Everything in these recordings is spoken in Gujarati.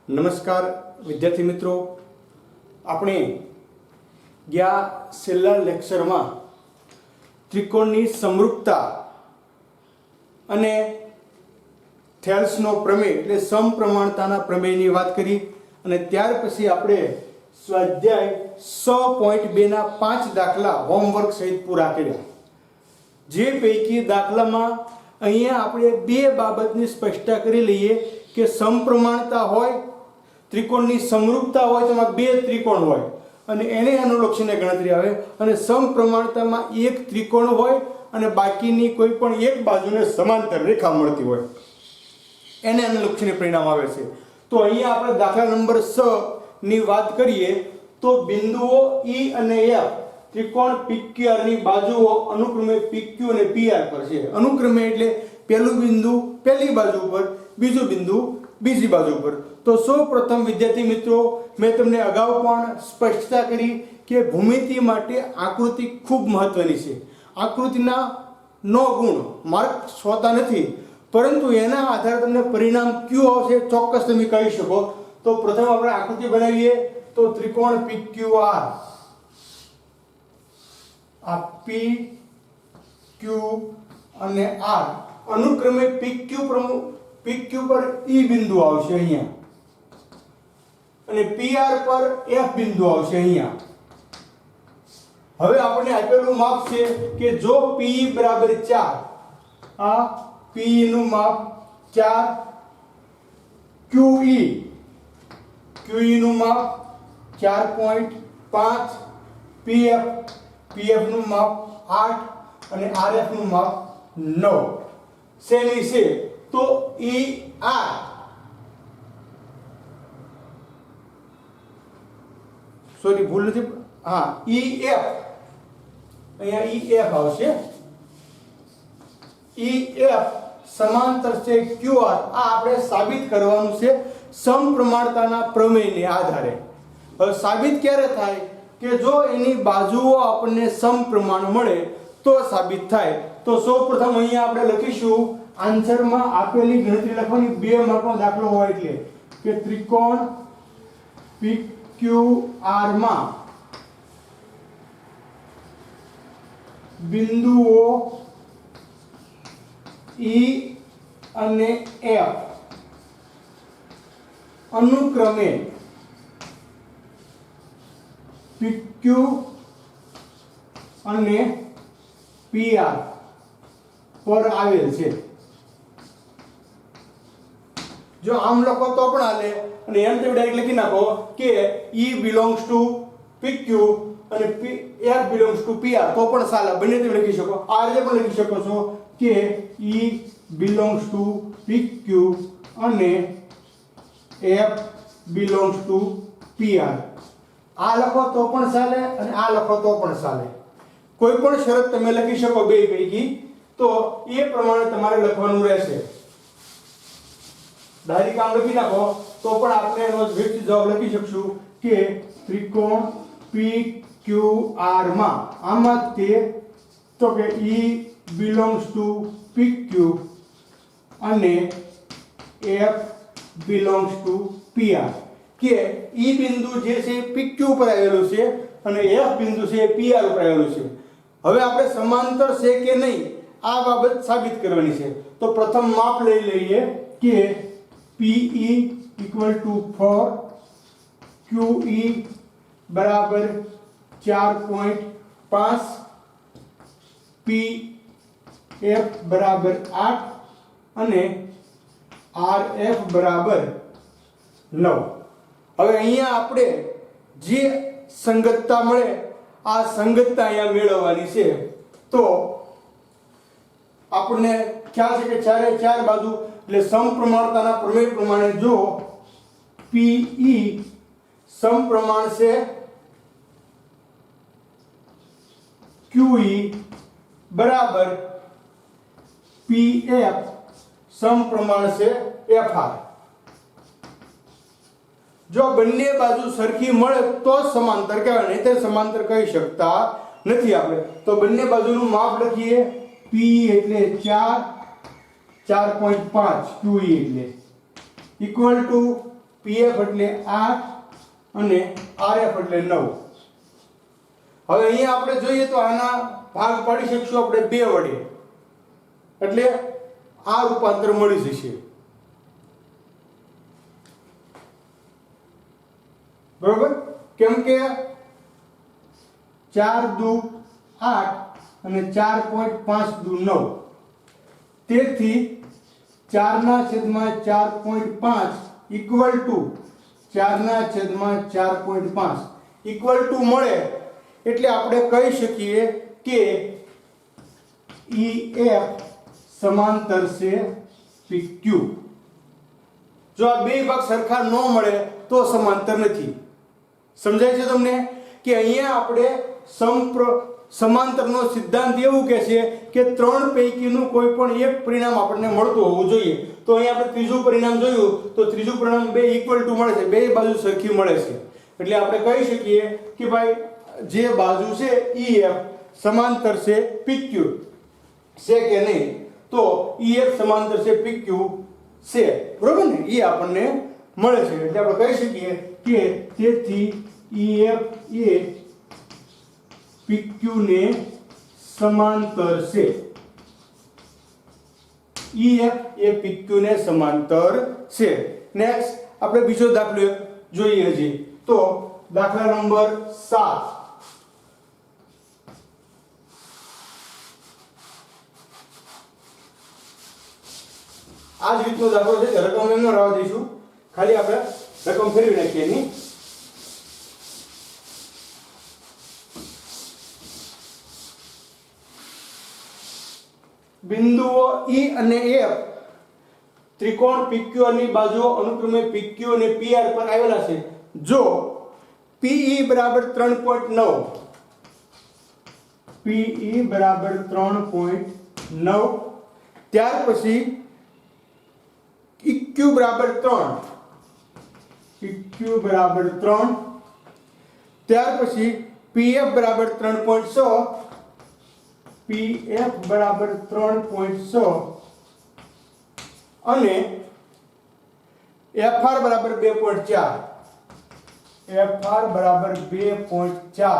નમસ્કાર વિદ્યાર્થી મિત્રો, આપણે ગયા છેલ્લા લેક્ચરમાં ત્રિકોણની સમરૂપતા અને થેલ્સનો પ્રમેય એટલે સમપ્રમાણતાના પ્રમેયની વાત કરી અને ત્યાર પછી આપણે સ્વાધ્યાય 6.2 ના 5 દાખલા હોમવર્ક સહિત પૂરા કર્યા. જે પૈકી દાખલામાં અહીંયા આપણે બે બાબતની સ્પષ્ટતા કરી લઈએ કે સમપ્રમાણતા હોય, ત્રિકોણની સમરૂપતા હોય, તેમાં બે ત્રિકોણ હોય અને એને અનુલક્ષીને ગણતરી આવે, અને સમપ્રમાણતામાં એક ત્રિકોણ હોય અને બાકીની કોઈ પણ એક બાજુને સમાંતર રેખા મળતી હોય, એને અનુલક્ષીને પરિણામ આવે છે. તો અહીંયા આપણે દાખલા નંબર 6 ની વાત કરીએ તો બિંદુઓ E અને F ત્રિકોણ PQR ની બાજુઓ અનુક્રમે PQ અને PR પર છે. અનુક્રમે એટલે પહેલું બિંદુ પહેલી બાજુ પર, બીજું બિંદુ બીજી બાજુ પર. તો સૌપ્રથમ વિદ્યાર્થી મિત્રો, મેં તમને અગાઉ પણ સ્પષ્ટતા કરી કે ભૂમિતિ માટે આકૃતિ ખૂબ મહત્વની છે. આકૃતિના નો ગુણ માર્ક હોતા નથી, પરંતુ એના આધારે તમને પરિણામ કયું આવશે ચોક્કસ તમે કહી શકો. તો પ્રથમ આપણે આકૃતિ બનાવીએ તો ત્રિકોણ PQR, આ P Q અને R અનુક્રમે PQ પર E બિંદુ આવશે અહીંયા અને PR પર F બિંદુ આવશે અહીંયા. હવે આપણે આપેલું માપ છે કે જો PE બરાબર 4, આ PE નું માપ 4, QE નું માપ 4.5, PF નું માપ 8 અને RF નું માપ 9 સેમી છે. તો ER સોરી ભૂલ નથી, હા EF અહીંયા EF આવશે. EF સમાંતર છે QR. આ આપણે સાબિત કરવાનું છે સમપ્રમાણતાના પ્રમેયને આધારે. હવે સાબિત ક્યારે થાય કે જો એની બાજુઓ આપણને સમપ્રમાણ મળે તો સાબિત થાય. તો સૌપ્રથમ અહીંયા આપણે લખીશું આન્સરમાં આપેલી ગણતરી લખવાની, 2 માર્કનો દાખલો હોય એટલે કે ત્રિકોણ PQR માં બિંદુઓ E અને F અનુક્રમે PQ અને PR પર આવેલ છે. જો આમ લખો તો પણ હાલે અને એમ તો ડાયરેક્ટ લખી નાખો કે E belongs to PQ અને F belongs to PR તો પણ ચાલે, બંને તમે લખી શકો. આ રીતે પણ લખી શકો છો કે E belongs to PQ અને F belongs to PR. આ લખો તો પણ ચાલે અને આ લખો તો પણ ચાલે. કોઈ પણ શરત તમે લખી શકો બે પૈકી, તો એ પ્રમાણે તમારે લખવાનું રહેશે. ડાયરેક્ટ આમ લખી નાખો તો પણ આપણે એનો વિકસિત જવાબ લખી શકશું કે ત્રિકોણ PQR માં આમાં તે તો કે E belongs to PQ અને F belongs to PR. કે E બિંદુ જે છે PQ પર આવેલું છે અને F બિંદુ છે PR ઉપર આવેલું છે. હવે આપણે સમાંતર છે કે નહીં આ બાબત સાબિત કરવાની છે. તો પ્રથમ માપ લઈ લઈએ કે PE = 4, QE બરાબર 4.5, PF બરાબર 8 અને RF બરાબર 9. હવે અહીંયા આપણે જે સંગતતા મળે આ સંગતતા અહીંયા મેળવવાની છે. તો આપણને ખ્યાલ છે કે ચારે ચાર બાજુ એટલે સમપ્રમાણતાના પ્રમેય પ્રમાણે જો PE સમપ્રમાણ છે QE બરાબર PF સમપ્રમાણ છે FR. જો બંને બાજુ સરખી મળે તો સમાંતર કહેવાય, નહીં તો સમાંતર કહી શકતા નથી આપણે. તો બંને બાજુનું માપ લખીએ. PE એટલે 4, 4.5 QE એટલે equal to પીએફ એટલે 8 અને આરએફ એટલે 9. હવે અહીંયા આપણે જોઈએ તો આના ભાગ પાડી શકશું આપણે 2 વડે, એટલે આ રૂપાંતર મળી જશે. બરોબર? કેમ કે 4 દુ 8 અને 4.5 દુ 9, તેથી 4/4.5 ઇક્વલ ટુ 4/4.5 ઇક્વલ ટુ મળે એટલે આપણે કહી શકીએ કે EF સમાંતર છે PQ. જો આ બે ભાગ સરખા ન મળે તો સમાંતર નથી. સમજાય છે તમને કે અહીંયા આપણે સમાંતરનો સિદ્ધાંત એવું કહે છે કે 3 પૈકીનું કોઈ પણ એક પરિણામ આપણને મળતું હોવું જોઈએ. તો અહીંયા આપણે ત્રીજું પરિણામ જોયું તો ત્રીજું પરિણામ 2 ઇક્વલ ટુ મળે છે, બે બાજુ સરખી મળે છે. એટલે આપણે કહી શકીએ કે ભાઈ જે બાજુ છે EF સમાંતર છે PQ છે કે નહીં, તો EF સમાંતર છે PQ છે. બરોબર ને? એ આપણને મળે છે. એટલે આપણે કહી શકીએ કે તેથી EF એ PQ ને સમાંતર છે. EF એ PQ ને સમાંતર છે. નેક્સ્ટ આપણે બીજો દાખલો જોઈએ હજી. તો દાખલા નંબર 7. આ જ રીતનો દાખલો છે. રકમ એમ ન રહેવા દઈશું, ખાલી આપણે રકમ ફેરવી નાખીએ એની. બિંદુઓ E અને F ત્રિકોણ PQ ની બાજુઓ અનુક્રમે PQ અને PR પર આવેલા છે. જો PE બરાબર 3.9, PE બરાબર 3.9, ત્યાર પછી EQ બરાબર 3, EQ બરાબર 3, ત્યાર પછી PF બરાબર 3.6, PF બરાબર 3.6 અને FR બરાબર 2.4, FR બરાબર 2.4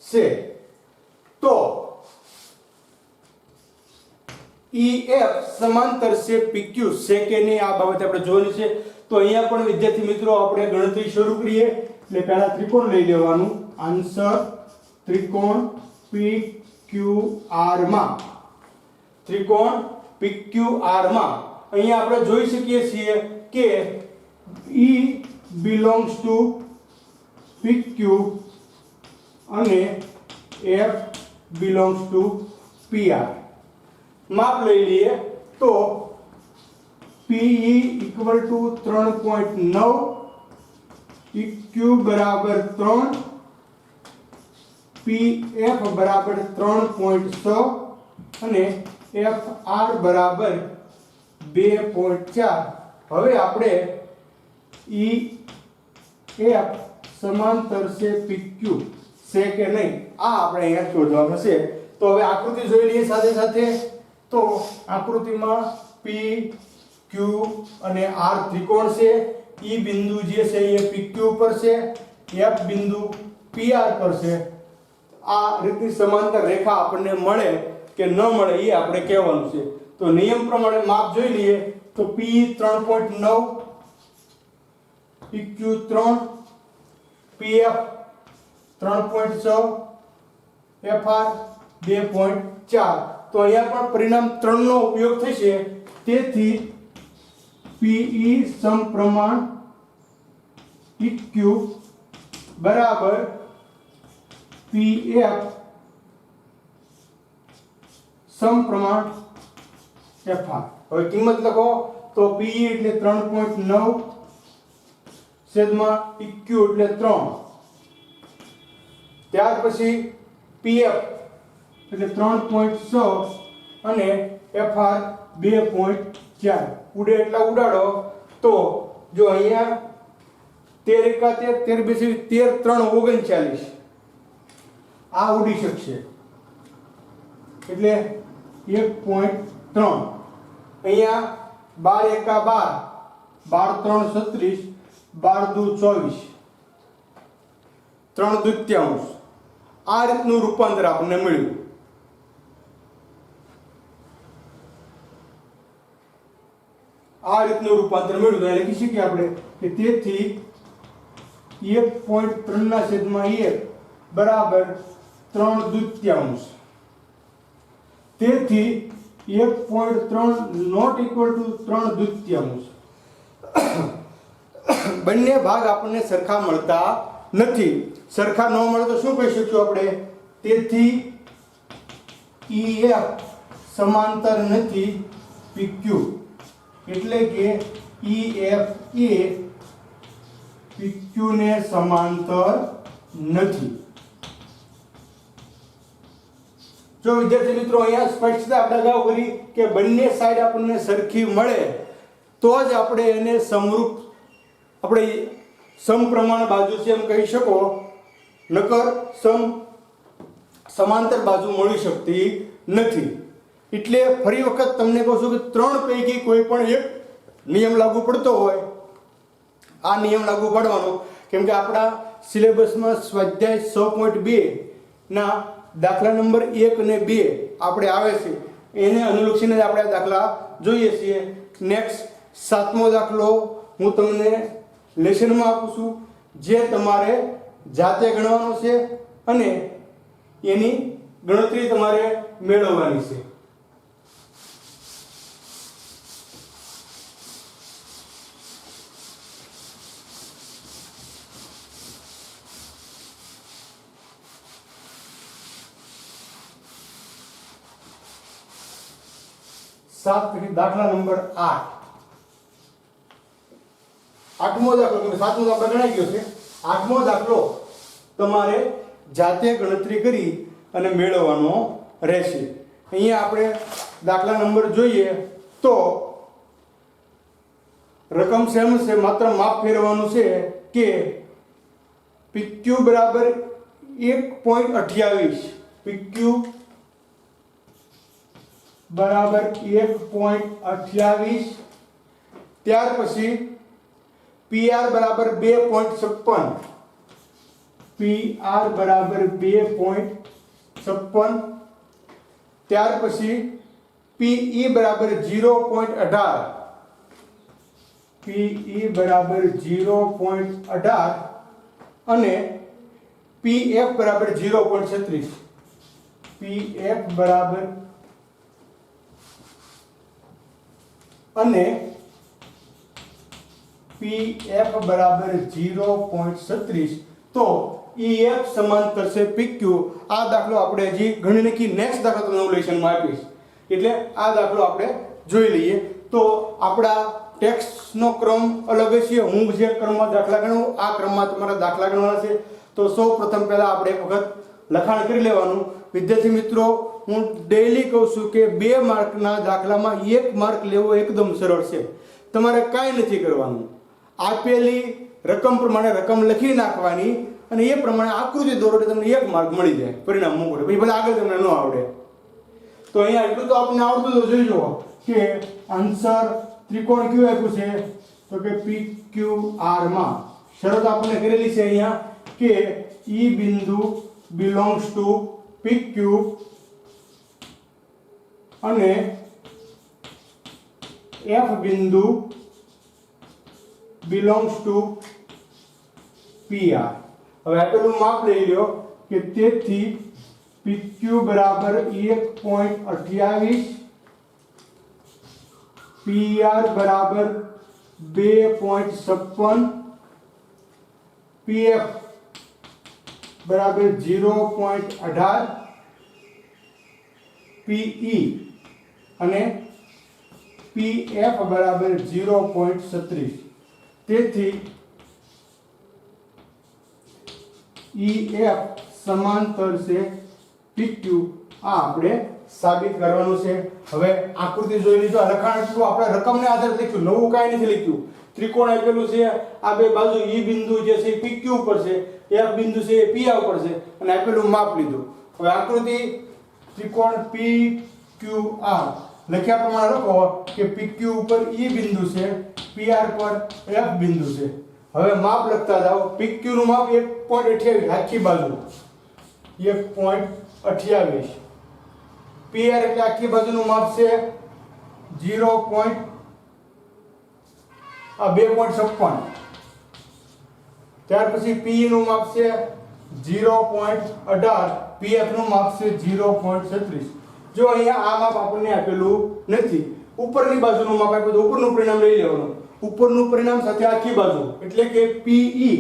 છે. તો EF સમાંતર છે PQ છે કે નહીં આ બાબતે આપણે જોવાની છે. તો અહીંયા પણ વિદ્યાર્થી મિત્રો આપણે ગણતરી શરૂ કરીએ. એટલે પહેલા ત્રિકોણ લઈ લેવાનું. આન્સર ત્રિકોણ PQR માં, ત્રિકોણ PQR માં અહીંયા આપણે જોઈ શકીએ છીએ કે E belongs to PQ અને F belongs to PR. માપ લઈ લઈએ તો PE ઇક્વલ ટુ 3.9, EQ બરાબર 3, PF બરાબર 3.6 અને FR બરાબર 2.4. હવે આપણે EF સમાંતર છે PQ છે કે નહીં આ આપણે અહીંયા શોધવાનું છે. તો હવે આકૃતિ જોઈ લઈએ સાથે સાથે. તો આકૃતિમાં P, Q અને R ત્રિકોણ છે. E બિંદુ જે છે એ PQ પર છે, F બિંદુ PR પર છે. આ રીતની સમાંતર રેખા આપણને મળે કે ન મળે એ આપણે કહેવાનું છે. તો નિયમ પ્રમાણે માપ જોઈ લઈએ તો PE 3.9, EQ 3, PF 3.6, FR 2.4. તો અહીંયા પણ પરિણામ 3 નો ઉપયોગ થશે. તેથી PE સમપ્રમાણ EQ બરાબર PF સમપ્રમાણ FR. હવે કિંમત લખો તો PE એટલે 3.9 છેદમાં EQ એટલે 3, ત્યાર પછી PF એટલે 3.6 અને FR 2.4. ઉડે એટલા ઉડાડો તો જો અહીંયા 13 એકા 13, 13 બેસી 13 3 39 આ ઉડી શકશે એટલે 1.3. અહીંયા 12 એકા 12 12 3 36, 12 2 24, 3/2. આ રીતનું રૂપાંતર આપણને મળ્યું. આ રીતનું રૂપાંતર મળ્યું તો એ લખી શકીએ આપણે કે તેથી 1.3/1 બરાબર 3/2. તેથી 1.3 નોટ ઇક્વલ ટુ 3/2. બંને ભાગ આપણને સરખા મળતા નથી. સરખા ન મળે તો શું કહી શકીશું આપણે? તેથી EF સમાંતર નથી PQ, એટલે કે EF એ PQ ને સમાંતર નથી. જો વિદ્યાર્થી મિત્રો અહીંયા સ્પષ્ટતા આપણે અગાઉ કરી કે બંને સાઈડ આપણને સરખી મળે તો જ આપણે એને સમરૂપ આપણે સમપ્રમાણ બાજુ છે એમ કહી શકો, નકર સમાંતર બાજુ મળી શકતી નથી. એટલે ફરી વખત તમને કહું છું કે 3 પૈકી કોઈ પણ એક નિયમ લાગુ પડતો હોય, આ નિયમ લાગુ પાડવાનો. કેમ કે આપણા સિલેબસમાં સ્વાધ્યાય 6.2 ના દાખલા નંબર 1 અને 2 આપણે આવે છે, એને અનુલક્ષીને જ આપણે આ દાખલા જોઈએ છીએ. નેક્સ્ટ 7મો દાખલો હું તમને લેસનમાં આપું છું, જે તમારે જાતે ગણવાનો છે અને એની ગણતરી તમારે મેળવવાની છે. દાખલા નંબર 8. 8મો દાખલો, 7મો દાખલો ગણાઈ ગયો છે. 8મો દાખલો તમારે જાતે ગણતરી કરી અને મેળવવાનો રહેશે. અહીંયા આપણે દાખલા નંબર જોઈએ તો રકમ સેમ છે, માત્ર માપ ફેરવવાનું છે કે PQ બરાબર 1.28, PQ બરાબર 1.28. ત્યાર પછી PR બરાબર 2.56, PR બરાબર 2.56. ત્યાર પછી PE બરાબર 0.18, PE બરાબર 0.18 અને PF બરાબર 0.36, PF બરાબર અને PF બરાબર 0.36. તો EF સમાંતર છે PQ. આ દાખલો આપણે હજી ગણી નાખી. નેક્સ્ટ દાખલો તમને લેશનમાં આપીશ, એટલે આ દાખલો આપણે જોઈ લઈએ. તો આપણા ટેક્સ્ટનો ક્રમ અલગ છે. હું જે ક્રમમાં દાખલા ગણું આ ક્રમમાં તમારા દાખલા ગણવાના છે. તો સૌ પ્રથમ પહેલા આપણે એક વખત લખાણ કરી લેવાનું. વિદ્યાર્થી મિત્રો, હું ડેઈલી કહું છું કે 2 માર્કના દાખલામાં 1 માર્ક લેવો એકદમ સરળ છે. તમારે કાંઈ નથી કરવાનું. આપેલી રકમ પ્રમાણે રકમ લખી નાખવાની અને એ પ્રમાણે આકૃતિ દોરો એટલે તમને 1 માર્ક મળી જાય, પરિણામ મૂકો. પછી ભલે આગળ તમને ન આવડે તો અહીંયા એટલું તો આપણને આવડતું તો જોઈ જુઓ કે આન્સર ત્રિકોણ કયું આપ્યું છે તો કે PQR માં શરત આપણને કરેલી છે અહીંયા કે E બિંદુ belongs to PQ અને F બિંદુ belongs to PR. હવે આપેલું માપ લઈ લ્યો કે તેથી PQ બરાબર 1.28, PR બરાબર 2.56, PF બરાબર 0.18, PE અને PF બરાબર 0.36. તેથી EF સમાંતર છે PQ. આ આપણે સાબિત કરવાનું છે. હવે આકૃતિ જોઈ લીધો, લખાણ શું આપણે રકમને આધારે લખ્યું, નવું કાંઈ નથી લખ્યું. ત્રિકોણ આપેલું છે, આ બે બાજુ E બિંદુ જે છે PQ ઉપર છે, F બિંદુ છે એ PR ઉપર છે અને આપેલું માપ લીધું. હવે આકૃતિ ત્રિકોણ PQR લખ્યા પ્રમાણે લખો કે PQ ઉપર E બિંદુ છે, PR પર F બિંદુ છે. હવે માપ લખતા જાઓ. PQ નું માપ 1.28 આખી બાજુ 1.28. PR એટલે આખી બાજુનું માપ છે 2.56. ત્યાર પછી PE નું માપ છે 0.18. PF નું માપ છે 0.36. જો અહીંયા આ માપ આપણને આપેલું નથી, ઉપરની બાજુનું માપ આપ્યું તો ઉપરનું પરિણામ લઈ લેવાનું. ઉપરનું પરિણામ સાથે આખી બાજુ એટલે કે PE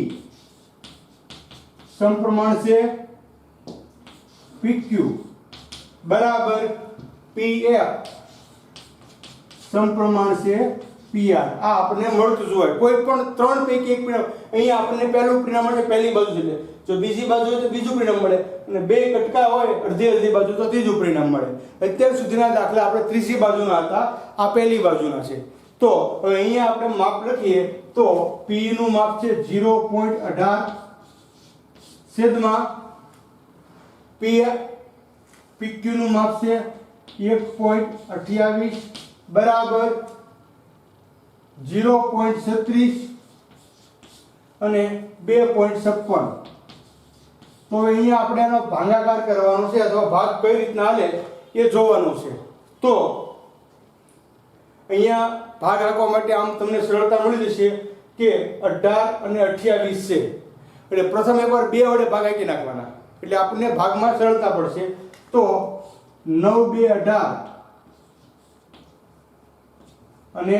સમપ્રમાણ છે PQ બરાબર PF સમપ્રમાણ છે PR. આ આપણને મળતું જ હોય. કોઈ પણ ત્રણ પૈકી એક પરિણામ. અહીંયા આપણને પહેલું પરિણામ મળે પહેલી બાજુ છે, જો બીજી બાજુ હોય તો બીજું પરિણામ મળે, અને બે કટકા હોય અડધી અડધી બાજુ તો ત્રીજું પરિણામ મળે. અત્યાર સુધીના દાખલા આપણે ત્રીજી બાજુના હતા, આ પહેલી બાજુના છે. તો હવે અહીંયા આપણે માપ લખીએ તો P નું માપ છે 0.18 છેદમાં PQ નું માપ છે 1.28 બરાબર 0.36 અને 2.56. તો અહીંયા આપણે આનો ભાગાકાર કરવાનો છે અથવા ભાગ કઈ રીતના હાલે એ જોવાનું છે. તો અહીંયા ભાગ રાખવા માટે આમ તમને સરળતા મળી જશે કે 18 અને 28 છે, એટલે પ્રથમ એકવાર 2 વડે ભાગ આપી નાખવાના એટલે આપણને ભાગમાં સરળતા પડશે. તો 9 2 18 અને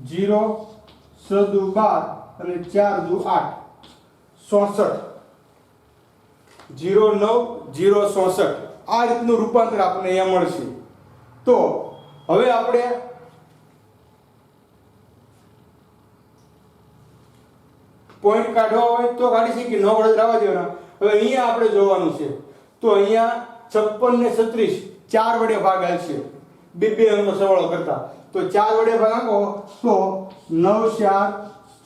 0 6 દુ 12 અને 4 દુ 8 66. 0 9 0 66 આ રીતનું રૂપાંતર આપણને અહીંયા મળશે. તો હવે આપણે પોઈન્ટ કાઢવા હોય તો કાઢી શકીએ, ન વડે રાવા દેવાના. હવે અહીંયા આપણે જોવાનું છે. તો અહીંયા 56 ને 36 4 વડે ભાગ આવશે, બે અંકનો સરવાળો કરતા. તો 4 વડે ભાગ આપો તો 9 4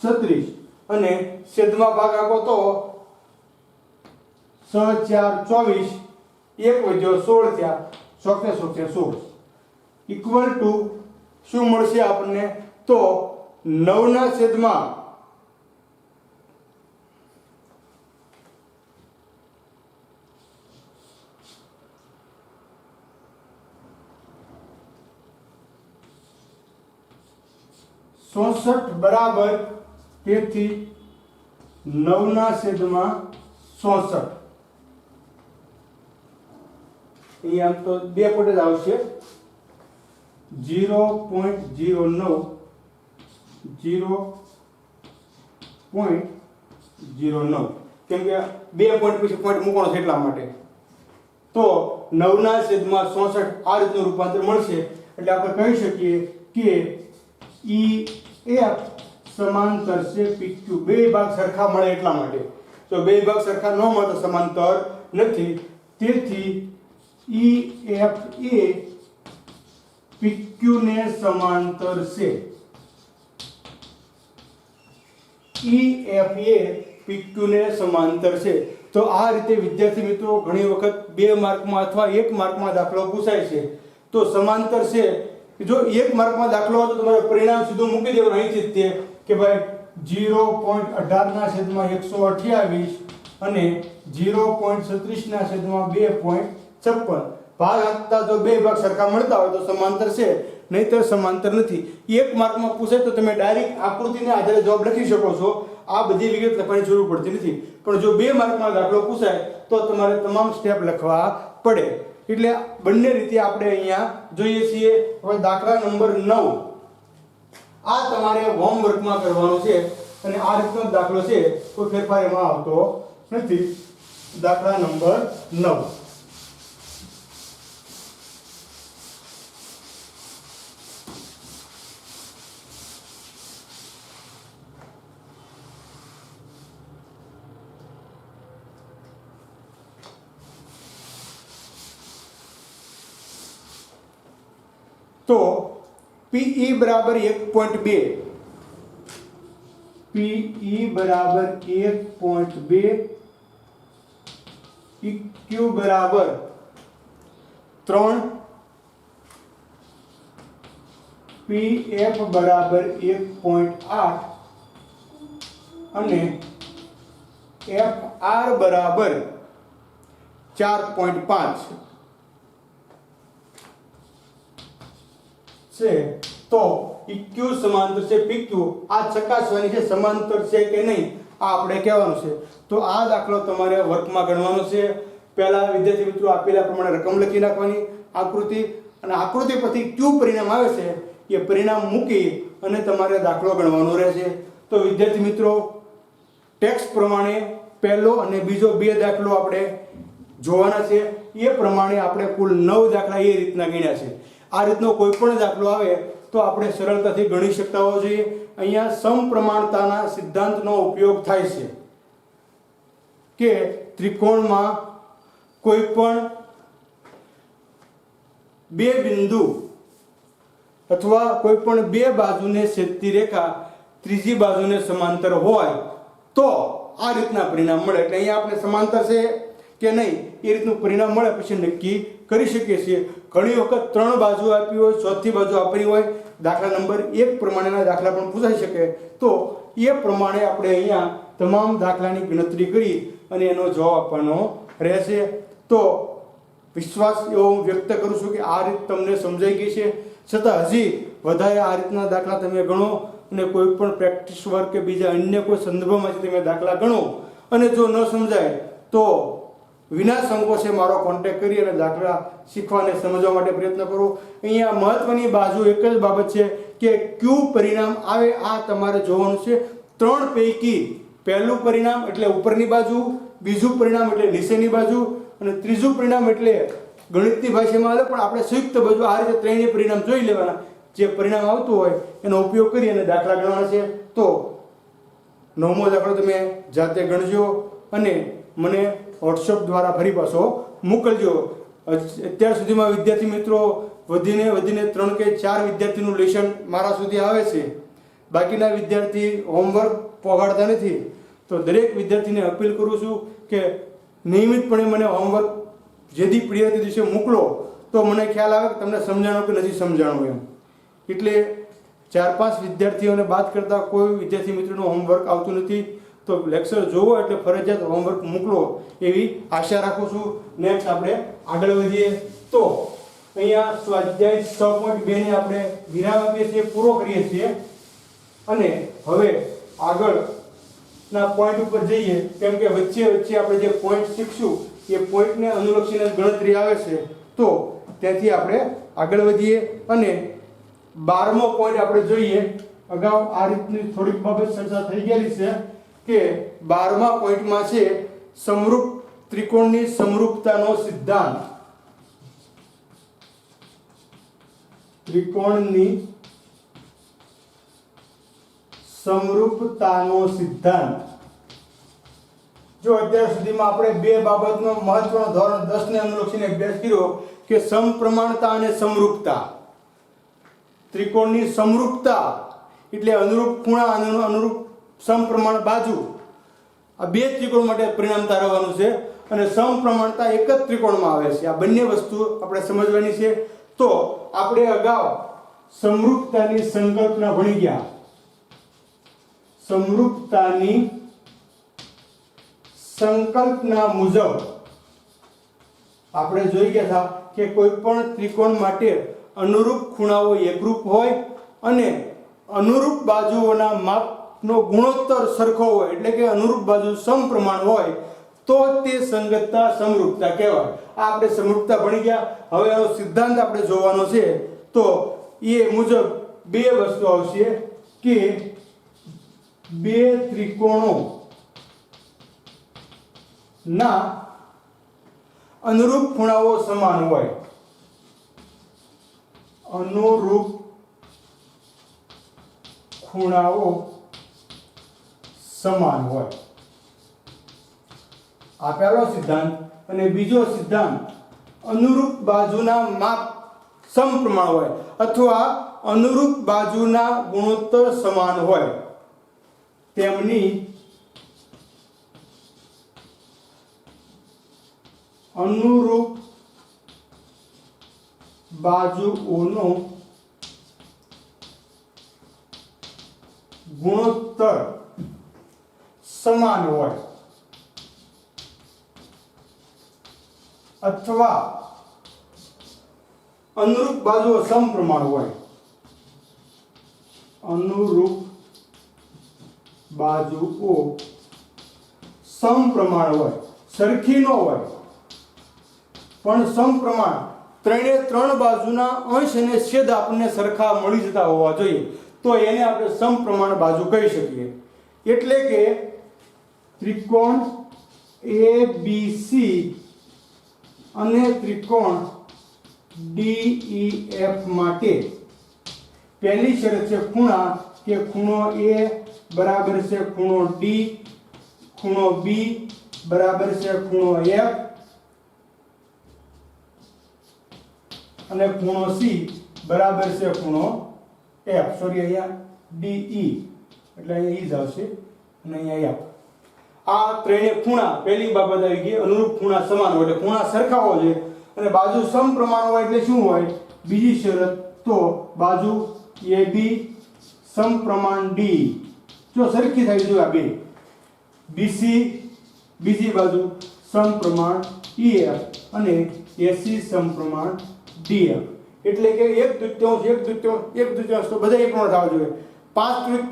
36 અને છેદમાં ભાગ આપો તો 6 4 24, એક વધ્યો 16 થયા, 16 ઇક્વલ ટુ શું મળશે આપણને? તો 9 ના છેદમાં 66 બરાબર, તેથી 9 ના છેદમાં 66. અહીંયા તો બે પોઈન્ટ જ આવશે 0.09 0.09, કેમ કે બે પોઈન્ટ પછી પોઈન્ટ મૂકવાનો છે એટલા માટે. તો 9 ના છેદમાં 66 આ રીતનું રૂપાંતર મળશે. એટલે આપણે કહી શકીએ કે EF સમાંતર છે PQ. બે ભાગ સરખા મળે એટલા માટે. જો બે ભાગ સરખા ન મળે તો સમાંતર નથી. તેથી EF એ PQ ને સમાંતર છે. EF એ PQ ને સમાંતર છે. તો આ રીતે વિદ્યાર્થી મિત્રો ઘણી વખત 2 માર્કમાં અથવા 1 માર્કમાં દાખલો પૂછાય છે. તો સમાંતર છે, જો 1 માર્કમાં દાખલો હોય તો તમારે પરિણામ સીધું મૂકી દેવાનું અહીંથી જ તે કે ભાઈ 0.18 ના છેદમાં 128 અને 0.36 ના છેદમાં 2.56. ભાગ આપતા જો બે ભાગ સરખા મળતા હોય તો સમાંતર છે, નહીંતર સમાંતર નથી. 1 માર્કમાં પૂછે તો તમે ડાયરેક્ટ આકૃતિના આધારે જવાબ લખી શકો છો, આ બધી વિગત લખવાની જરૂર પડતી નથી. પણ જો 2 માર્કમાં દાખલો પૂછાય તો તમારે તમામ સ્ટેપ લખવા પડે. એટલે બંને રીતે આપણે અહીંયા જોઈએ છીએ. હવે દાખલા નંબર 9 આ તમારે હોમવર્કમાં કરવાનો છે અને આ રીતનો દાખલો છે, કોઈ ફેરફાર એમાં આવતો નથી. દાખલા નંબર 9 તો PE બરાબર 1.2, PE બરાબર 1.2, EQ બરાબર 3 PF બરાબર 1.8 અને FR બરાબર 4.5 છે, તો EQ સમાંતર છે PQ, આ ચકાસવાની છે સમાંતર છે કે નહીં આ આપણે કહેવાનું છે. તો આ દાખલો તમારે વર્કમાં ગણવાનો છે. પહેલા વિદ્યાર્થી મિત્રો આપેલા પ્રમાણે રકમ લખી નાખવાની, આકૃતિ, અને આકૃતિ પરથી કયું પરિણામ આવે છે એ પરિણામ મૂકી અને તમારે દાખલો ગણવાનો રહેશે. તો વિદ્યાર્થી મિત્રો ટેક્સ્ટ પ્રમાણે પહેલો અને બીજો 2 દાખલો આપણે જોવાના છે. એ પ્રમાણે આપણે કુલ 9 દાખલા એ રીતના ગણ્યા છે. આ રીતનો કોઈ પણ દાખલો આવે તો આપણે સરળતાથી ગણી શકતા હોવા જોઈએ. અહીંયા સમપ્રમાણતાના સિદ્ધાંતનો ઉપયોગ થાય છે કે ત્રિકોણમાં કોઈ પણ 2 બિંદુ અથવા કોઈ પણ 2 બાજુને છેદતી રેખા ત્રીજી બાજુને સમાંતર હોય તો આ રીતના પરિણામ મળે. એટલે અહીંયા આપણે સમાંતર છે કે નહીં એ રીતનું પરિણામ મળે પછી નક્કી કરી શકીએ છીએ. ઘણી વખત 3 બાજુ આપી હોય, ચોથી બાજુ આપેલી હોય, દાખલા નંબર 1 પ્રમાણેના દાખલા પણ પૂછાઈ શકે. તો એ પ્રમાણે આપણે અહીંયા તમામ દાખલાની ગણતરી કરી અને એનો જવાબ આપવાનો રહેશે. તો વિશ્વાસ એવો હું વ્યક્ત કરું છું કે આ રીત તમને સમજાઈ ગઈ છે. છતાં હજી વધારે આ રીતના દાખલા તમે ગણો અને કોઈ પણ પ્રેક્ટિસ વર્ક કે બીજા અન્ય કોઈ સંદર્ભમાંથી તમે દાખલા ગણો અને જો ન સમજાય તો વિના સંકોચે મારો કોન્ટેક્ટ કરી અને દાખલા શીખવા અને સમજવા માટે પ્રયત્ન કરો. અહીંયા મહત્વની બાજુ એક જ બાબત છે કે કયું પરિણામ આવે આ તમારે જોવાનું છે. 3 પૈકી પહેલું પરિણામ એટલે ઉપરની બાજુ, બીજું પરિણામ એટલે નીચેની બાજુ અને ત્રીજું પરિણામ એટલે ગણિતની ભાષામાં આવે પણ આપણે સંયુક્ત બાજુ. આ રીતે 3 પરિણામ જોઈ લેવાના. જે પરિણામ આવતું હોય એનો ઉપયોગ કરી અને દાખલા ગણવાના છે. તો 9મો દાખલો તમે જાતે ગણજો અને મને વોટ્સઅપ દ્વારા ફરી પાછો મોકલજો. અત્યાર સુધીમાં વિદ્યાર્થી મિત્રો વધીને 3 કે 4 વિદ્યાર્થીનું લેશન મારા સુધી આવે છે. બાકીના વિદ્યાર્થી હોમવર્ક પહોંચાડતા નથી. તો દરેક વિદ્યાર્થીને અપીલ કરું છું કે નિયમિતપણે મને હોમવર્ક જેથી પ્રિય તે દિવસે મોકલો તો મને ખ્યાલ આવે કે તમને સમજાણું કે નથી સમજાણું એમ. એટલે 4-5 વિદ્યાર્થીઓને બાદ કરતાં કોઈ વિદ્યાર્થી મિત્રોનું હોમવર્ક આવતું નથી. તો લેક્ચર જોવો એટલે ફરજિયાત હોમવર્ક મોકલો એવી આશા રાખું છું. નેક્સ્ટ આપણે આગળ વધીએ. તો અહીંયા સ્વાધ્યાય 6.2 ને આપણે વિરામ આપીએ છીએ, પૂરો કરીએ છીએ અને હવે આગળના પોઈન્ટ ઉપર જઈએ. કેમ કે વચ્ચે આપણે જે પોઈન્ટ શીખશું એ પોઈન્ટને અનુલક્ષીને ગણતરી આવે છે. તો ત્યાંથી આપણે આગળ વધીએ અને 12મો પોઈન્ટ આપણે જોઈએ. અગાઉ આ રીતની થોડીક બાબત ચર્ચા થઈ ગયેલી છે કે 12મા પોઈન્ટમાં છે સમરૂપ ત્રિકોણની સમરૂપતાનો સિદ્ધાંત. ત્રિકોણની સમરૂપતાનો સિદ્ધાંત. જો અત્યાર સુધીમાં આપણે 2 બાબતનો મહત્વનો ધોરણ 10 ને અનુલક્ષીને અભ્યાસ કર્યો કે સમપ્રમાણતા અને સમરૂપતા. ત્રિકોણની સમરૂપતા એટલે અનુરૂપ ખૂણા અને અનુરૂપ સમપ્રમાણ બાજુ. આ 2 ત્રિકોણ માટે પરિણામ તારવવાનું છે અને સમપ્રમાણતા એક જ ત્રિકોણમાં આવે છે. આ બંને વસ્તુ આપણે સમજવાની છે. તો આપણે અગાઉ સમરૂપતાની સંકલ્પના ભણી ગયા. સમરૂપતાની સંકલ્પના મુજબ આપણે જોઈ ગયા હતા કે કોઈ પણ ત્રિકોણ માટે અનુરૂપ ખૂણાઓ એકરૂપ હોય અને અનુરૂપ બાજુઓના માપનો ગુણોત્તર સરખો હોય એટલે કે અનુરૂપ બાજુ સમપ્રમાણ હોય તો તે સંગતતા સમરૂપતા કહેવાય. આ આપણે સમરૂપતા ભણી ગયા. હવે આનો સિદ્ધાંત આપણે જોવાનો છે. તો એ મુજબ 2 વસ્તુ આવશે કે 2 ત્રિકોણો ના અનુરૂપ ખૂણાઓ સમાન હોય. અનુરૂપ ખૂણાઓ સમાન હોય. આ પહેલો સિદ્ધાંત. અને બીજો સિદ્ધાંત અનુરૂપ બાજુના માપ સમપ્રમાણ હોય અથવા અનુરૂપ બાજુના ગુણોત્તર સમાન હોય તેમની અનુરૂપ બાજુઓનો ગુણોત્તર સમાન હોય અથવા અનુરૂપ બાજુઓ સમપ્રમાણ હોય, અનુરૂપ બાજુઓ સમપ્રમાણ હોય, સરખી ન હોય પણ સમપ્રમાણ, ત્રણે ત્રણ બાજુના અંશ અને છેદ આપણને સરખા મળી જતા હોવા જોઈએ તો એને આપણે સમપ્રમાણ બાજુ કહી શકીએ. એટલે કે ત્રિકોણ ABC અને ત્રિકોણ DEF માટે પહેલી શરત છે ખૂણા, કે ખૂણો A બરાબર છે ખૂણો D, ખૂણો B બરાબર છે ખૂણો F અને ખૂણો C બરાબર છે ખૂણો F. સોરી, અહીંયા DE એટલે અહીંયા E જ આવશે અને અહીંયા F. આ ત્રણે ખૂણા, પહેલી બાબત આવી ગઈ, અનુરૂપ ખૂણા સમાન હોય એટલે ખૂણા સરખા હોવા જોઈએ અને બાજુ સમપ્રમાણ હોય એટલે શું હોય? બીજી શરત તો બાજુ AB સમપ્રમાણ D, જો સરખી થાય જો આ બે, BC બીજી બાજુ સમપ્રમાણ EF અને AC સમપ્રમાણ DF. એટલે કે 1/3 તો બધા એક પ્રમાણ થવા જોઈએ, 5/3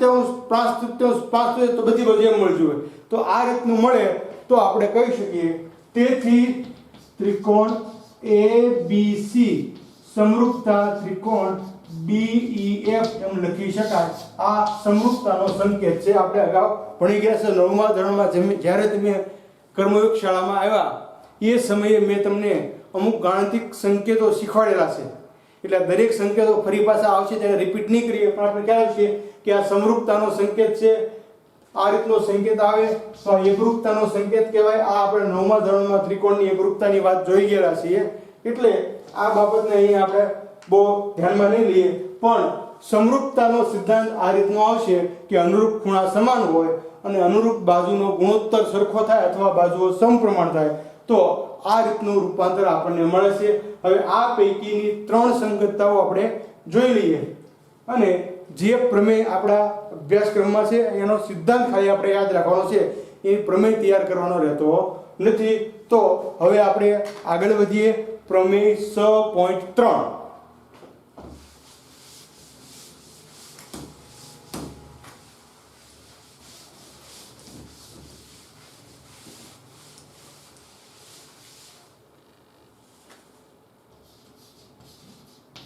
તો બધી બાજુ એમ મળવી જોઈએ. તો આ રીતનું મળે તો આપણે કહી શકીએ તેથી ત્રિકોણ ABC સમરૂપતા ત્રિકોણ DEF એમ લખી શકાય. આ સમરૂપતાનો સંકેત છે. આપણે અગાઉ ભણી ગયા છે 9મા ધોરણમાં, જ્યારે તમે કર્મયોગ શાળામાં આવ્યા એ સમયે મેં તમને અમુક ગાણિતિક સંકેતો શીખવાડેલા છે. એટલે દરેક સંકેતો ફરી પાછા આવશે ત્યારે રિપીટ નહીં કરીએ, પણ આપણે ખ્યાલ છે કે આ સમરૂપતાનો સંકેત છે. આ રીતનો સંકેત આવે તો આ એકરૂપતાનો સંકેત કહેવાય. આ આપણે 9મા ધોરણમાં ત્રિકોણની એકરૂપતાની વાત જોઈ ગયેલા છીએ, એટલે આ બાબતને અહીં આપણે બહુ ધ્યાનમાં નહીં લઈએ. પણ સમરૂપતાનો સિદ્ધાંત આ રીતનો આવશે કે અનુરૂપ ખૂણા સમાન હોય અને અનુરૂપ બાજુનો ગુણોત્તર સરખો થાય અથવા બાજુઓ સમપ્રમાણ થાય તો આ રીતનું રૂપાંતર આપણને મળે છે. હવે આ પૈકીની 3 સંગતતાઓ આપણે જોઈ લઈએ અને જે પ્રમેય આપણા અભ્યાસક્રમમાં છે એનો સિદ્ધાંત ખાલી આપણે યાદ રાખવાનો છે, એ પ્રમેય તૈયાર કરવાનો રહેતો નથી. તો હવે આપણે આગળ વધીએ. પ્રમેય 6.3.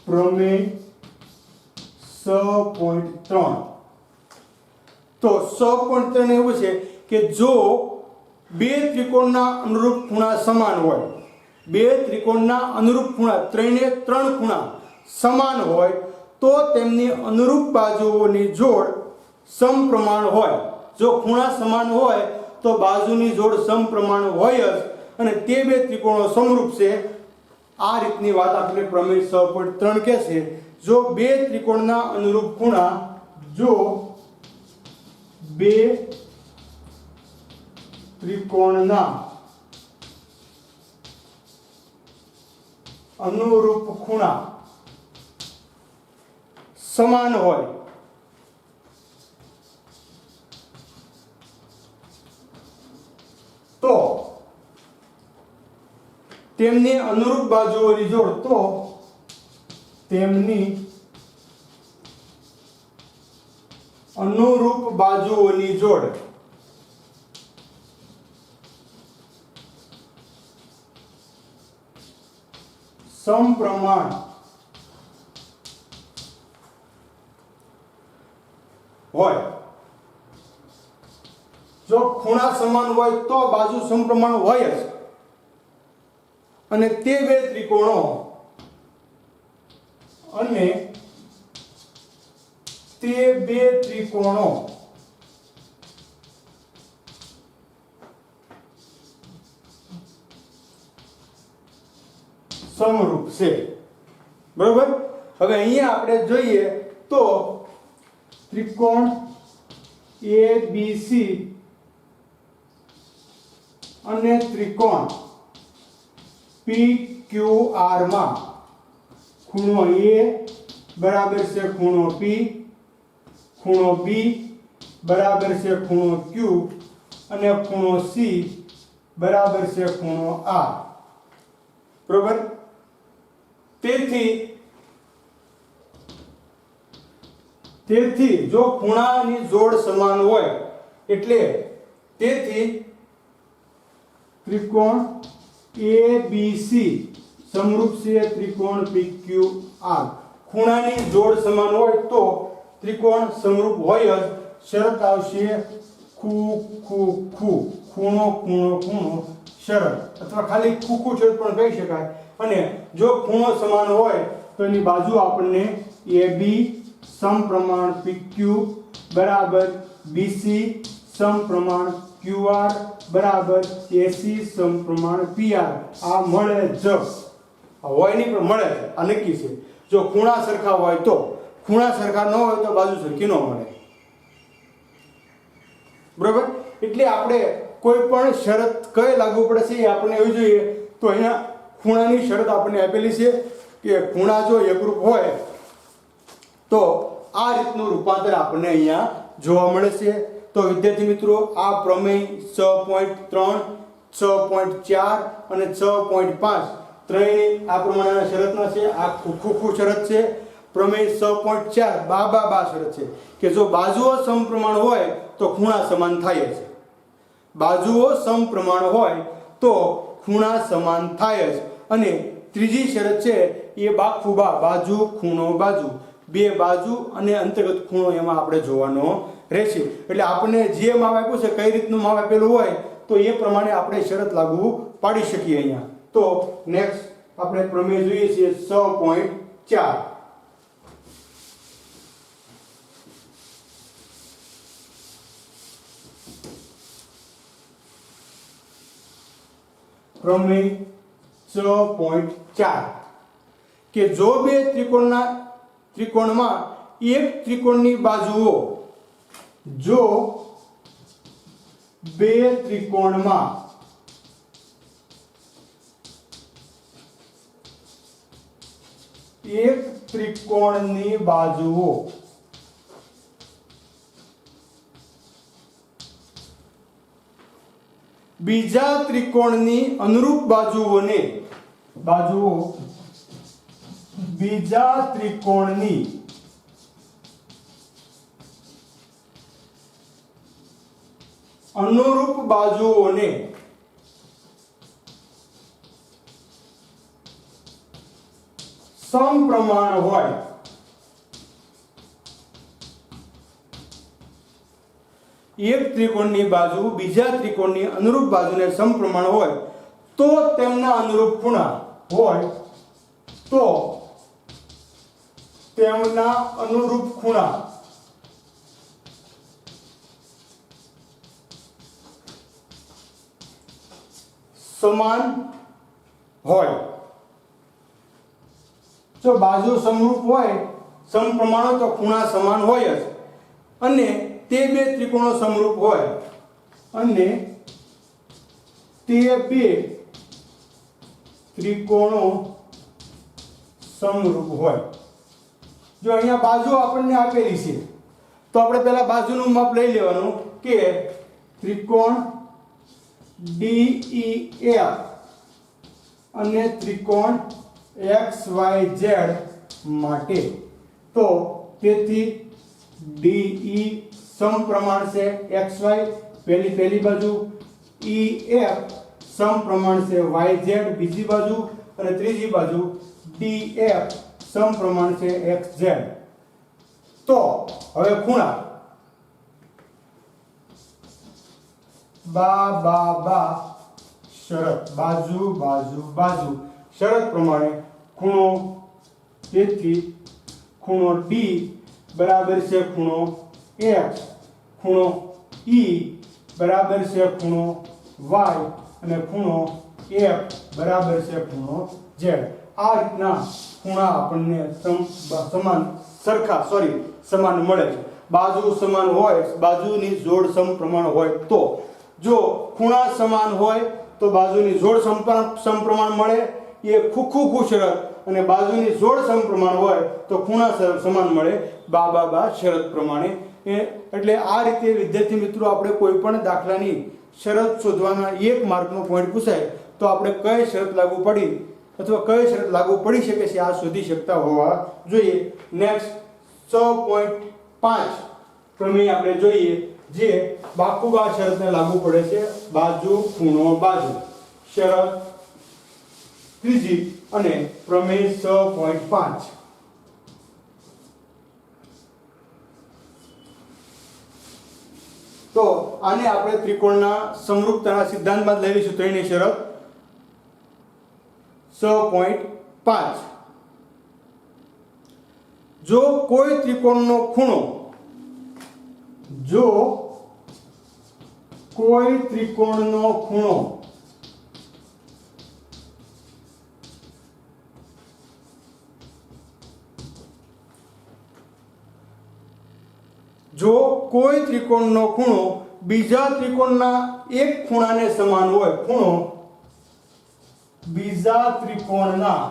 પ્રમેય 6.3. તો 6.3 એવું છે કે જો બે ત્રિકોણના અનુરૂપ ખૂણા સમાન હોય, બે ત્રિકોણના અનુરૂપ ખૂણા, ત્રણે ત્રણ ખૂણા સમાન હોય તો તેમની અનુરૂપ બાજુઓની જોડ સમપ્રમાણ હોય. જો ખૂણા સમાન હોય તો બાજુની જોડ સમપ્રમાણ હોય જ અને તે બે ત્રિકોણો સમરૂપ છે. આ રીતની વાત આપણે પ્રમેય 6.3 કહે છે. જો બે ત્રિકોણના અનુરૂપ ખૂણા, જો બે ત્રિકોણના અનુરૂપ ખૂણા સમાન હોય તો તેમની અનુરૂપ બાજુઓની જોડ, તો તેમની અનુરૂપ બાજુઓની જોડ સમપ્રમાણ હોય. જો ખૂણા સમાન હોય તો બાજુ સમપ્રમાણ હોય જ અને તે બે ત્રિકોણો સમરૂપ છે. બરોબર. હવે અહીંયા આપણે જોઈએ તો ત્રિકોણ ABC અને ત્રિકોણ PQR માં ખૂણો A બરાબર છે ખૂણો P, ખૂણો B બરાબર છે ખૂણો Q અને ખૂણો C બરાબર છે ખૂણો R. બરોબર. તેથી જો ખૂણાની જોડ સમાન હોય એટલે તેથી ત્રિકોણ ABC સમરૂપ છે ત્રિકોણ PQR. ખૂણાની જોડ સમાન હોય તો ત્રિકોણ સમરૂપ હોય જ. શરત આવશે ખૂણો શરત, અથવા ખાલી શરત પણ કહી શકાય. અને જો ખૂણો સમાન હોય તો એની બાજુ આપણને AB સમપ્રમાણ PQ બરાબર BC સમપ્રમાણ QR બરાબર AC સમપ્રમાણ PR આ મળે જ. હોય નહીં પણ મળે જ, આ નક્કી છે. જો ખૂણા સરખા હોય તો, ખૂણા સરખા ન હોય તો બાજુ સરખી ન મળે. બરોબર. એટલે આપણે કોઈ પણ શરત કઈ લાગુ પડે છે એ આપણે એવી જોઈએ. તો અહીંયા ખૂણાની શરત આપણને આપેલી છે કે ખૂણા જો એકરૂપ હોય તો આ રીતનું રૂપાંતર આપણને અહીંયા જોવા મળે છે. તો વિદ્યાર્થી મિત્રો, આ પ્રમેય 6.3, 6.4 અને 6.5 ત્રણેય આ પ્રમાણેના શરતના છે. આ ખૂ શરત છે. પ્રમેય 6.4 બા શરત છે કે જો બાજુઓ સમપ્રમાણ હોય તો ખૂણા સમાન થાય છે. બાજુઓ સમપ્રમાણ હોય તો ખૂણા સમાન થાય જ. અને ત્રીજી શરત છે એ બાજુ ખૂણો બાજુ, બે બાજુ અને અંતર્ગત ખૂણો એમાં આપણે જોવાનો રહેશે. એટલે આપણને જે માપ આપ્યું છે, કઈ રીતનું માપ આપેલું હોય તો એ પ્રમાણે આપણે શરત લાગુ પાડી શકીએ અહીંયા. તો નેક્સ્ટ આપણે પ્રમેય જોઈએ છીએ 6.4. પ્રમેય 6.4 કે જો બે ત્રિકોણમાં એક ત્રિકોણની બાજુઓ, જો બે ત્રિકોણમાં એક ત્રિકોણની બાજુઓ બીજા ત્રિકોણની અનુરૂપ બાજુઓ બીજા ત્રિકોણની અનુરૂપ બાજુઓને સમપ્રમાણ હોય એક ત્રિકોણની બાજુ બીજા ત્રિકોણની અનુરૂપ બાજુને સમપ્રમાણ હોય તો તેમના અનુરૂપ ખૂણા હોય તો તેમના અનુરૂપ ખૂણા સમાન હોય. જો બાજુ સમરૂપ હોય, સમપ્રમાણ, તો ખૂણા સમાન હોય જ. અને તે બે ત્રિકોણો સમરૂપ હોય અને તે બે ત્રિકોણો સમરૂપ હોય. જો અહીંયા બાજુ આપણને આપેલી છે તો આપણે પહેલા બાજુનું માપ લઈ લેવાનું કે ત્રિકોણ DEF અને ત્રિકોણ XYZ માટે. તો તેથી DE સમપ્રમાણ છે XY પહેલી બાજુ, EF સમપ્રમાણ છે YZ બીજી બાજુ અને ત્રીજી બાજુ DF સમપ્રમાણ છે XZ. તો હવે ખૂણા બા શરત બાજુ શરત પ્રમાણે ખૂણો, તેથી ખૂણો D બરાબર છે ખૂણો X, ખૂણો E બરાબર છે ખૂણો Y અને ખૂણો F બરાબર છે ખૂણો Z. આ રીતના ખૂણા આપણને સમાન મળે છે. બાજુ સમાન હોય, બાજુની જોડ સમપ્રમાણ હોય તો. જો ખૂણા સમાન હોય તો બાજુની જોડ સમપ્રમાણ મળે. એ ખૂ શરત. અને બાજુની જોડ સમપ્રમાણ હોય તો ખૂણા સમાન મળે બા શરત પ્રમાણે. એટલે આ રીતે વિદ્યાર્થી મિત્રો આપણે કોઈ પણ દાખલાની શરત શોધવાના 1 માર્કનો પોઈન્ટ પૂછાય તો આપણે કઈ શરત લાગુ પડી અથવા કઈ શરત લાગુ પડી શકે છે આ શોધી શકતા હોવા જોઈએ. નેક્સ્ટ 6.5 પ્રમેય આપણે જોઈએ જે બાકુબા શરતને લાગુ પડે છે. બાજુ ખૂણો બાજુ શરત ત્રીજી અને પ્રમેય 6.5. તો આને આપણે ત્રિકોણના સમરૂપતાના સિદ્ધાંતમાં લઈ લઈશું. તો એની શરત 6.5 જો કોઈ ત્રિકોણનો ખૂણો બીજા ત્રિકોણના એક ખૂણાને સમાન હોય, ખૂણો બીજા ત્રિકોણના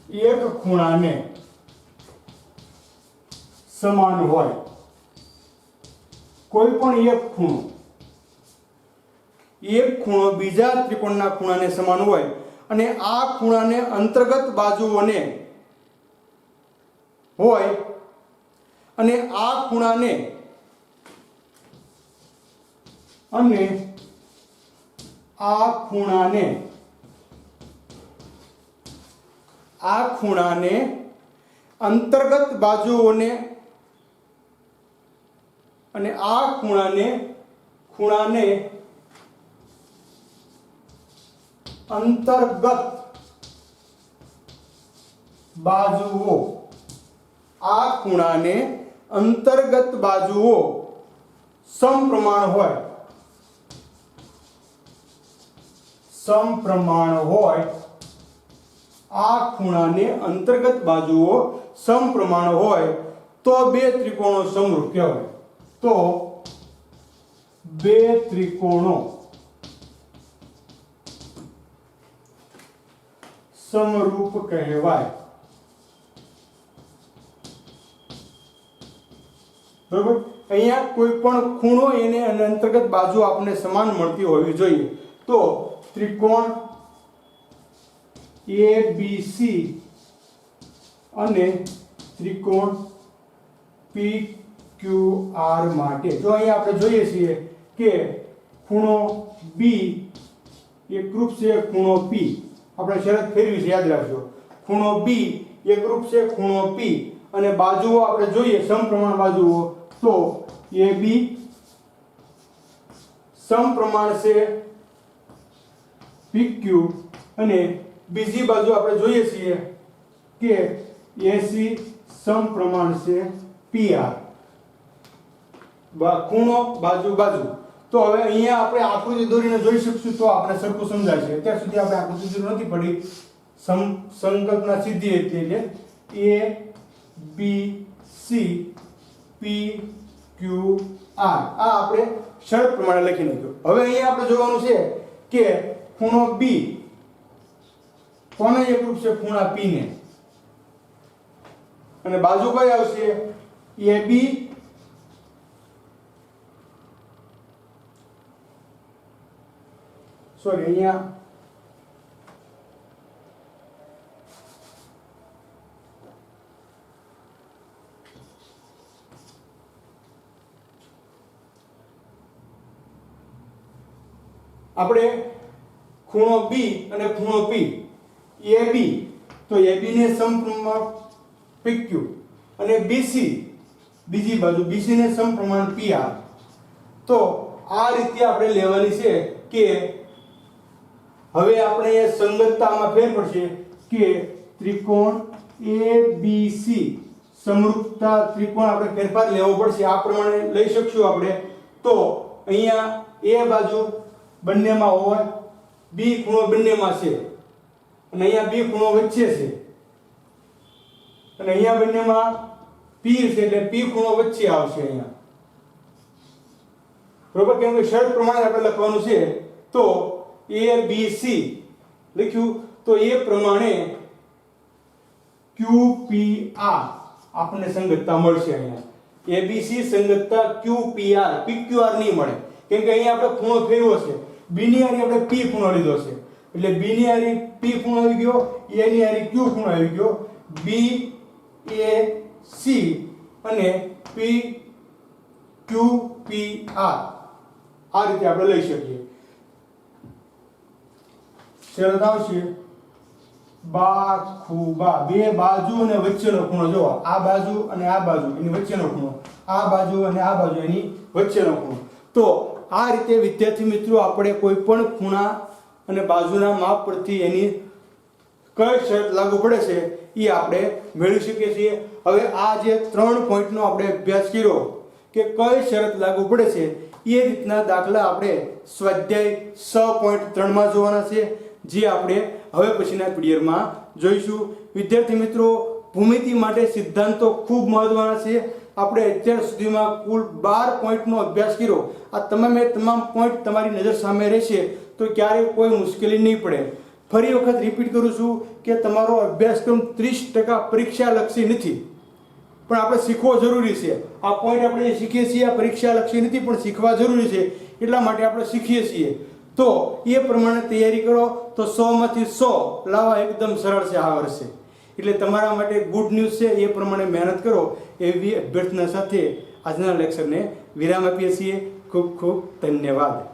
એક ખૂણાને સમાન હોય, કોઈ પણ એક ખૂણો બીજા ત્રિકોણના ખૂણાને સમાન હોય અને આ ખૂણાને અંતર્ગત બાજુઓને હોય અને આ ખૂણાને અંતર્ગત બાજુઓને અને આ ખૂણાને અંતર્ગત બાજુઓ, આ ખૂણાને અંતર્ગત બાજુઓ સમપ્રમાણ હોય, આ ખૂણાને અંતર્ગત બાજુઓ સમપ્રમાણ હોય તો બે ત્રિકોણો સમરૂપ કહેવાય. તો બે ત્રિકોણો સમરૂપ કહેવાય. બરોબર. અહીંયા કોઈ પણ ખૂણો એને અંતર્ગત બાજુ આપણને સમાન મળતી હોવી જોઈએ. તો ત્રિકોણ ABC અને ત્રિકોણ PQR માટે જો અહીંયા આપણે જોઈએ છીએ કે ખૂણો B એકરૂપ છે ખૂણો P. આપણે શરત ફેરવી છે, યાદ રાખજો. ખૂણો B એકરૂપ છે ખૂણો P અને બાજુઓ આપણે જોઈએ સમપ્રમાણ બાજુઓ. તો AB સમપ્રમાણ છે PQ અને બીજી બાજુ આપણે જોઈએ છીએ કે AC સમપ્રમાણ છે PR. ખૂણો બાજુ. તો હવે અહીંયા આપણે આકૃતિ દોરીને જોઈ શકશું તો આપણે સરખું સમજાય છે. અત્યાર સુધી આપણે આકૃતિ જરૂર નથી પડી. સંકલ્પના સીધી હતી એટલે ABC PQR આ આપણે શરત પ્રમાણે લખી નાખ્યું. હવે અહીંયા આપણે જોવાનું છે કે ખૂણો B કોને એકરૂપ છે? ખૂણા P ને. અને બાજુ કઈ આવશે? AB સોરી અહીંયા આપણે ખૂણો B અને ખૂણો P AB, તો AB ને સમપ્રમાણ PQ અને BC બીજી બાજુ BC ને સમપ્રમાણ PR. તો આ રીતે આપણે લેવાની છે કે હવે આપણે એ સંગતતામાં ફેર પડશે કે ત્રિકોણ ABC સમરૂપતા ત્રિકોણ આપણે ફેરફાર લેવો પડશે. આ પ્રમાણે લઈ શકશું આપણે. તો અહીંયા A બાજુ બંનેમાં હોય, B ખૂણો બંનેમાં છે અને અહીંયા B ખૂણો વચ્ચે છે અને અહીંયા બંનેમાં P છે એટલે P ખૂણો વચ્ચે આવશે અહીંયા. બરોબર. કેમ કે શરત પ્રમાણે આપણે લખવાનું છે. તો ABC લખ્યું તો એ પ્રમાણે QPR આપણને સંગતતા મળશે અહીંયા ABC સંગતતા QPR PQR નહીં મળે કેમ કે અહીંયા આપણે ખૂણો ફેરવ્યો છે B ની હારે આપણે P ખૂણો લીધો છે એટલે B ની હારે P ખૂણો આવી ગયો A ની હારે Q ખૂણો આવી ગયો BAC અને PQPR આ રીતે આપણે લઈ શકીએ શરત આવશે બા ખૂબા બે બાજુ અને વચ્ચેનો ખૂણો જો આ બાજુ અને આ બાજુ એની વચ્ચેનો ખૂણો આ બાજુ અને આ બાજુ એની વચ્ચેનો ખૂણો તો આ રીતે વિદ્યાર્થી મિત્રો આપણે કોઈ પણ ખૂણા અને બાજુના માપ પરથી એની કઈ શરત લાગુ પડે છે એ આપણે મેળવી શકીએ છીએ હવે આ જે 3 પોઈન્ટનો આપણે અભ્યાસ કર્યો કે કઈ શરત લાગુ પડે છે એ રીતના દાખલા આપણે સ્વાધ્યાય 6.3 માં જોવાના છે જે આપણે હવે પછીના પીડીએફમાં જોઈશું વિદ્યાર્થી મિત્રો ભૂમિતિ માટે સિદ્ધાંતો ખૂબ મહત્વના છે આપણે અત્યાર સુધીમાં કુલ 12 પોઈન્ટનો અભ્યાસ કર્યો આ તમામ પોઈન્ટ તમારી નજર સામે રહેશે તો ક્યારેય કોઈ મુશ્કેલી નહીં પડે ફરી વખત રિપીટ કરું છું કે તમારો અભ્યાસક્રમ 30% પરીક્ષાલક્ષી નથી પણ આપણે શીખવો જરૂરી છે આ પોઈન્ટ આપણે શીખીએ છીએ આ પરીક્ષાલક્ષી નથી પણ શીખવા જરૂરી છે એટલા માટે આપણે શીખીએ છીએ તો એ પ્રમાણે તૈયારી કરો તો 100 માંથી 100 લાવવા એકદમ સરળ છે આ વર્ષે એટલે તમારા માટે ગુડ ન્યૂઝ છે એ પ્રમાણે મહેનત કરો એવી અભ્યર્થના સાથે આજના લેક્ચરને વિરામ આપીએ છીએ ખૂબ ખૂબ ધન્યવાદ